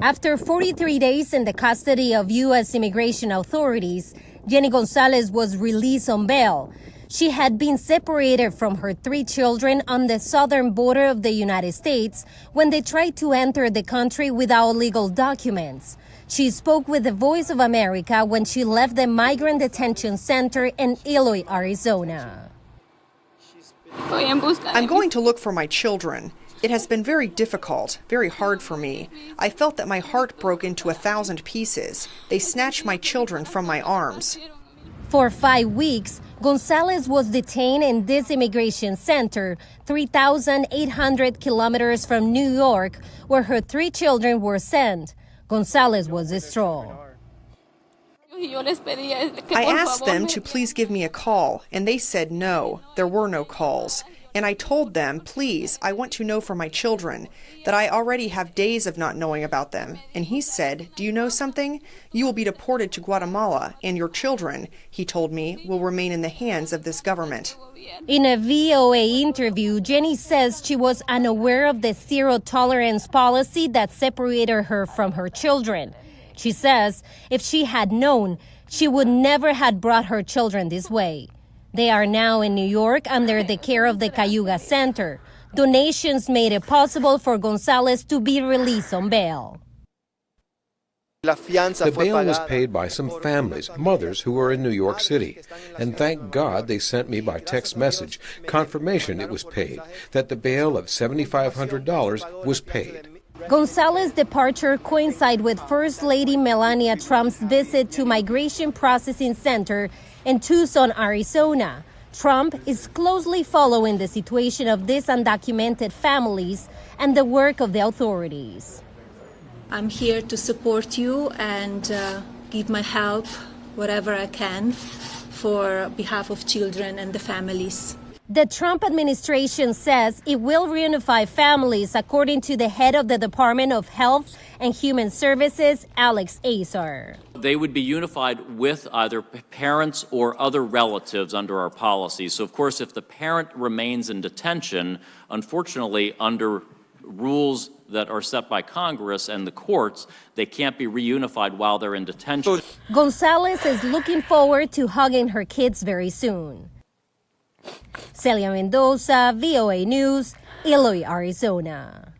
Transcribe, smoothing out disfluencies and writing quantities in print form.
After 43 days in the custody of U.S. immigration authorities, Yeni Gonzalez was released on bail. She had been separated from her 3 children on the southern border of the United States when they tried to enter the country without legal documents. She spoke with the Voice of America when she left the migrant detention center in Eloy, Arizona. I'm going to look for my children. It has been very difficult, very hard for me. I felt that my heart broke into 1,000 pieces. They snatched my children from my arms. For 5 weeks, Gonzalez was detained in this immigration center, 3,800 kilometers from New York, where her 3 children were sent. Gonzalez was distraught. I asked them to please give me a call, and they said no, there were no calls. And I told them, please, I want to know for my children, that I already have days of not knowing about them. And he said, do you know something? You will be deported to Guatemala, and your children, he told me, will remain in the hands of this government. In a VOA interview, Yeni says she was unaware of the zero-tolerance policy that separated her from her children. She says if she had known, she would never have brought her children this way. They are now in New York under the care of the Cayuga Center. Donations made it possible for Gonzalez to be released on bail. The bail was paid by some families, mothers who were in New York City. And thank God they sent me by text message confirmation it was paid, that the bail of $7,500 was paid. Gonzalez's departure coincided with First Lady Melania Trump's visit to Migration Processing Center in Tucson, Arizona. Trump is closely following the situation of these undocumented families and the work of the authorities. I'm here to support you and give my help, whatever I can, for behalf of children and the families. The Trump administration says it will reunify families, according to the head of the Department of Health and Human Services, Alex Azar. They would be unified with either parents or other relatives under our policy. So, of course, if the parent remains in detention, unfortunately, under rules that are set by Congress and the courts, they can't be reunified while they're in detention. Gonzalez is looking forward to hugging her kids very soon. Celia Mendoza, VOA News, Eloy, Arizona.